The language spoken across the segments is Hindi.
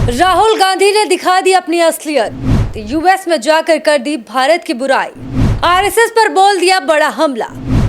राहुल गांधी ने दिखा दी अपनी असलियत। यूएस में जाकर कर दी भारत की बुराई। आरएसएस पर बोल दिया बड़ा हमला।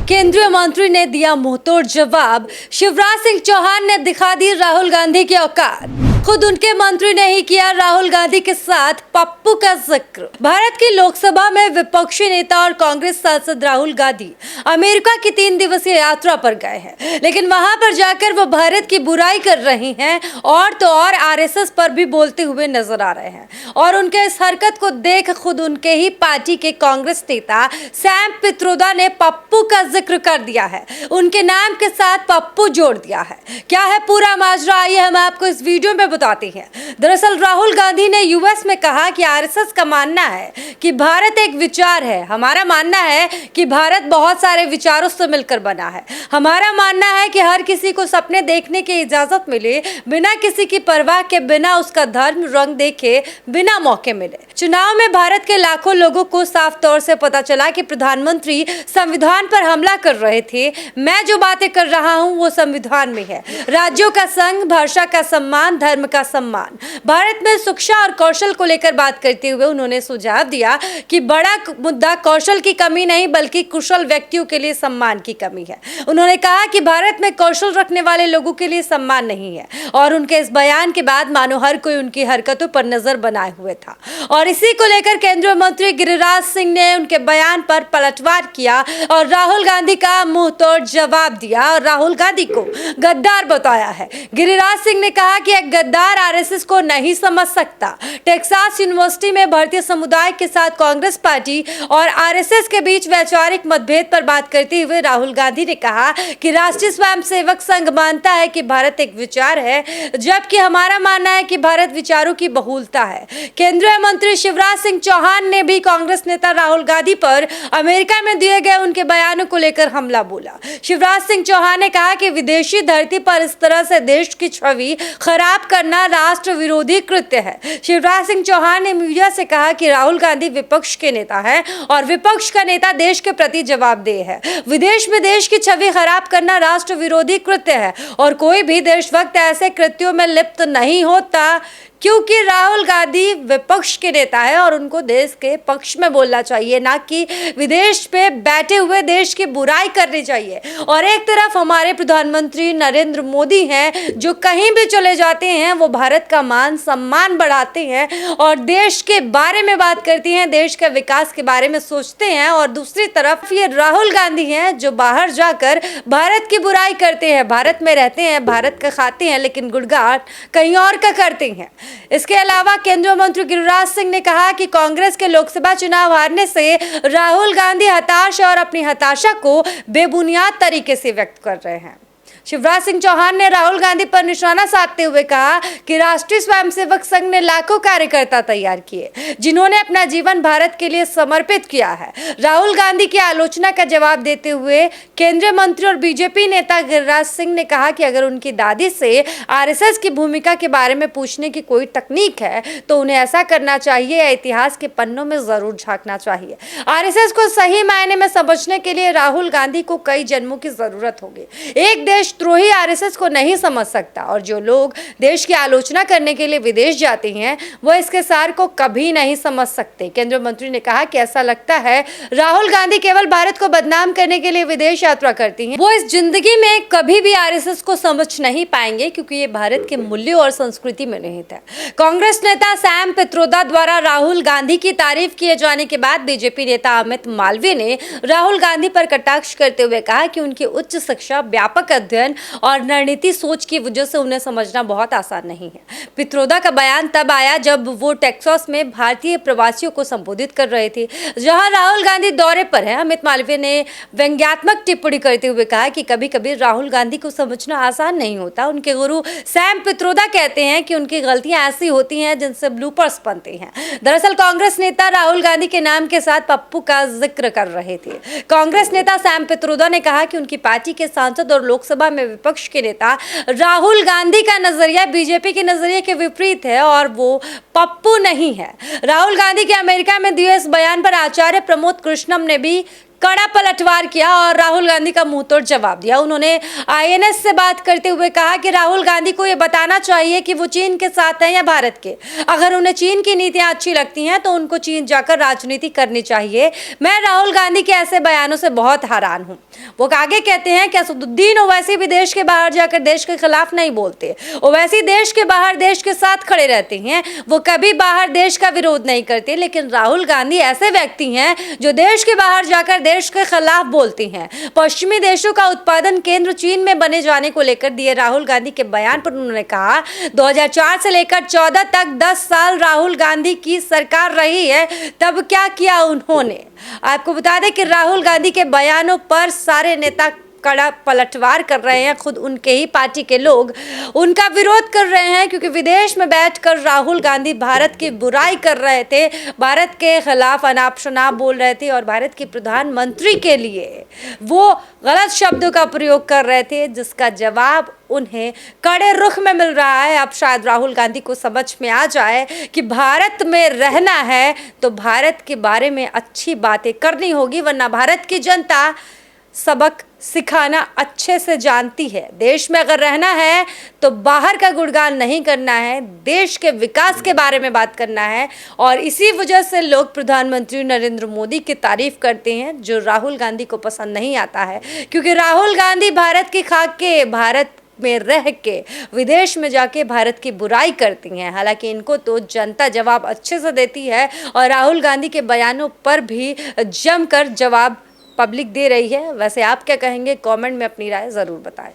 केंद्रीय मंत्री ने दिया मुंहतोड़ जवाब। शिवराज सिंह चौहान ने दिखा दी राहुल गांधी की औकात। खुद उनके मंत्री ने ही किया राहुल गांधी के साथ पप्पू का जिक्र। भारत की लोकसभा में विपक्षी नेता और कांग्रेस सांसद राहुल गांधी अमेरिका की 3 दिवसीय यात्रा पर गए हैं, लेकिन वहां पर जाकर वो भारत की बुराई कर रही हैं और तो और आरएसएस पर भी बोलते हुए नजर आ रहे हैं। और उनके इस हरकत को देख खुद उनके ही पार्टी के कांग्रेस नेता सैम पित्रोदा ने पप्पू का जिक्र कर दिया है। उनके नाम के साथ पप्पू जोड़ दिया है। क्या है पूरा माजरा, आइए हम आपको इस वीडियो में बताते हैं। दरअसल राहुल गांधी ने यूएस में कहा कि आरएसएस का मानना है कि भारत एक विचार है। हमारा मानना है कि भारत बहुत सारे विचारों से मिलकर बना है। हमारा मानना है कि हर किसी को सपने देखने की इजाजत मिले, बिना किसी की परवाह के, बिना उसका धर्म रंग देखे, बिना मौके मिले। चुनाव में भारत के लाखों लोगों को साफ तौर से पता चला कि प्रधानमंत्री संविधान पर हमला कर रहे थे। मैं जो बातें कर रहा हूं वो संविधान में है। राज्यों का संघ, भाषा का सम्मान, धर्म का सम्मान। भारत में शिक्षा और कौशल को लेकर बात करते हुए उन्होंने सुझाव दिया कि बड़ा मुद्दा कौशल की कमी नहीं बल्कि कुशल व्यक्तियों के लिए सम्मान की कमी है। उन्होंने कहा कि भारत में कौशल रखने वाले लोगों के लिए सम्मान नहीं है। और उनके इस बयान के बाद मानो हर कोई उनकी हरकतों पर नजर बनाए हुए था। और इसी को लेकर केंद्रीय मंत्री गिरिराज सिंह ने उनके बयान पर पलटवार किया और राहुल गांधी का मुंहतोड़ जवाब दिया और राहुल गांधी को गद्दार बताया है। गिरिराज सिंह ने कहा कि एक गद्दार आरएसएस को नहीं समझ सकता। टेक्सास यूनिवर्सिटी में भारतीय समुदाय के साथ कांग्रेस पार्टी और आरएसएस के बीच वैचारिक मतभेद पर बात करते हुए राहुल गांधी ने कहा कि राष्ट्रीय स्वयंसेवक संघ मानता है कि भारत एक विचार है, जबकि हमारा मानना है कि भारत विचारों की बहुलता है। केंद्रीय मंत्री शिवराज सिंह चौहान ने भी कांग्रेस नेता राहुल गांधी पर अमेरिका में दिए गए उनके बयानों को लेकर हमला बोला। शिवराज सिंह चौहान ने कहा कि विदेशी धरती पर इस तरह से देश की छवि खराब करना राष्ट्र विरोधी कृत्य है। शिवराज सिंह चौहान ने मीडिया से कहा कि राहुल गांधी विपक्ष के नेता है और विपक्ष का नेता देश के प्रति जवाबदेह है। विदेश में देश की छवि खराब करना राष्ट्र विरोधी कृत्य है और कोई भी देशभक्त ऐसे कृत्यों में लिप्त नहीं होता, क्योंकि राहुल गांधी विपक्ष के नेता है और उनको देश के पक्ष में बोलना चाहिए, ना कि विदेश पे बैठे हुए देश की बुराई करनी चाहिए। और एक तरफ हमारे प्रधानमंत्री नरेंद्र मोदी हैं जो कहीं भी चले जाते हैं वो भारत का मान सम्मान बढ़ाते हैं और देश के बारे में बात करती हैं, देश के विकास के बारे में सोचते हैं। और दूसरी तरफ ये राहुल गांधी हैं जो बाहर जाकर भारत की बुराई करते हैं, भारत में रहते हैं, भारत का खाते हैं, लेकिन गुणगान कहीं और का करते हैं। इसके अलावा केंद्रीय मंत्री गिरिराज सिंह ने कहा कि कांग्रेस के लोकसभा चुनाव हारने से राहुल गांधी हताश और अपनी हताशा को बेबुनियाद तरीके से व्यक्त कर रहे हैं। शिवराज सिंह चौहान ने राहुल गांधी पर निशाना साधते हुए कहा कि राष्ट्रीय स्वयंसेवक संघ ने लाखों कार्यकर्ता तैयार किए जिन्होंने अपना जीवन भारत के लिए समर्पित किया है। राहुल गांधी की आलोचना का जवाब देते हुए केंद्रीय मंत्री और बीजेपी नेता गिरिराज सिंह ने कहा कि अगर उनकी दादी से आरएसएस की भूमिका के बारे में पूछने की कोई तकनीक है तो उन्हें ऐसा करना चाहिए या इतिहास के पन्नों में जरूर झांकना चाहिए। आरएसएस को सही मायने में समझने के लिए राहुल गांधी को कई जन्मों की जरूरत होगी। एक देशद्रोही आरएसएस को नहीं समझ सकता और जो लोग देश की आलोचना करने के लिए विदेश जाते हैं वो इसके सार को कभी नहीं समझ सकते। केंद्रीय मंत्री ने कहा कि ऐसा लगता है राहुल गांधी केवल भारत को बदनाम करने के लिए विदेश यात्रा करती हैं। वो इस जिंदगी में कभी भी आरएसएस को समझ नहीं पाएंगे क्योंकि ये भारत के मूल्यों और संस्कृति में निहित है। कांग्रेस नेता सैम पित्रोदा द्वारा राहुल गांधी की तारीफ किए जाने के बाद बीजेपी नेता अमित मालवीय ने राहुल गांधी पर कटाक्ष करते हुए कहा कि उनकी उच्च शिक्षा, व्यापक अध्ययन और रणनीति सोच की वजह से उन्हें समझना बहुत आसान नहीं है। पित्रोदा का बयान तब आया जब वो टेक्सास में भारतीय प्रवासियों को संबोधित कर रहे थे जहां राहुल गांधी दौरे पर हैं। अमित मालवीय ने व्यंग्यात्मक टिप्पणी करते हुए कहा कि कभी-कभी राहुल गांधी को समझना आसान नहीं होता। उनके गुरु सैम पित्रोदा कहते हैं कि उनकी गलतियां ऐसी होती हैं जिनसे ब्लूपर्स बनते हैं। दरअसल कांग्रेस नेता राहुल गांधी के नाम के साथ पप्पू का जिक्र कर रहे थे। कांग्रेस नेता सैम पित्रोदा ने कहा कि उनकी पार्टी के सांसद और लोकसभा में विपक्ष के नेता राहुल गांधी का नजरिया बीजेपी के नजरिए के विपरीत है और वो पप्पू नहीं है। राहुल गांधी के अमेरिका में दिए इस बयान पर आचार्य प्रमोद कृष्णम ने भी कड़ा पलटवार किया और राहुल गांधी का मुंहतोड़ जवाब दिया। उन्होंने आईएनएस से बात करते हुए कहा कि राहुल गांधी को यह बताना चाहिए कि वो चीन के साथ हैं या भारत के। अगर उन्हें चीन की नीतियां अच्छी लगती हैं तो उनको चीन जाकर राजनीति करनी चाहिए। मैं राहुल गांधी के ऐसे बयानों से बहुत हैरान हूं। वो आगे कहते हैं कि असदुद्दीन ओवैसी भी देश के बाहर जाकर देश के खिलाफ नहीं बोलते। ओवैसी देश के बाहर देश के साथ खड़े रहते हैं, वो कभी बाहर देश का विरोध नहीं करते। लेकिन राहुल गांधी ऐसे व्यक्ति हैं जो देश के बाहर जाकर देश के खिलाफ बोलती हैं। पश्चिमी देशों का उत्पादन केंद्र चीन में बने जाने को लेकर दिए राहुल गांधी के बयान पर उन्होंने कहा 2004 से लेकर 14 तक 10 साल राहुल गांधी की सरकार रही है, तब क्या किया उन्होंने। आपको बता दें कि राहुल गांधी के बयानों पर सारे नेता कड़ा पलटवार कर रहे हैं। खुद उनके ही पार्टी के लोग उनका विरोध कर रहे हैं, क्योंकि विदेश में बैठकर राहुल गांधी भारत की बुराई कर रहे थे, भारत के खिलाफ अनाप शनाप बोल रहे थे और भारत के प्रधानमंत्री के लिए वो गलत शब्दों का प्रयोग कर रहे थे, जिसका जवाब उन्हें कड़े रुख में मिल रहा है। अब शायद राहुल गांधी को समझ में आ जाए कि भारत में रहना है तो भारत के बारे में अच्छी बातें करनी होगी, वरना भारत की जनता सबक सिखाना अच्छे से जानती है। देश में अगर रहना है तो बाहर का गुणगान नहीं करना है, देश के विकास के बारे में बात करना है। और इसी वजह से लोग प्रधानमंत्री नरेंद्र मोदी की तारीफ करते हैं, जो राहुल गांधी को पसंद नहीं आता है, क्योंकि राहुल गांधी भारत की खाक के, भारत में रह के विदेश में जाके भारत की बुराई करती हैं। हालांकि इनको तो जनता जवाब अच्छे से देती है और राहुल गांधी के बयानों पर भी जमकर जवाब पब्लिक दे रही है। वैसे आप क्या कहेंगे, कमेंट में अपनी राय ज़रूर बताएं।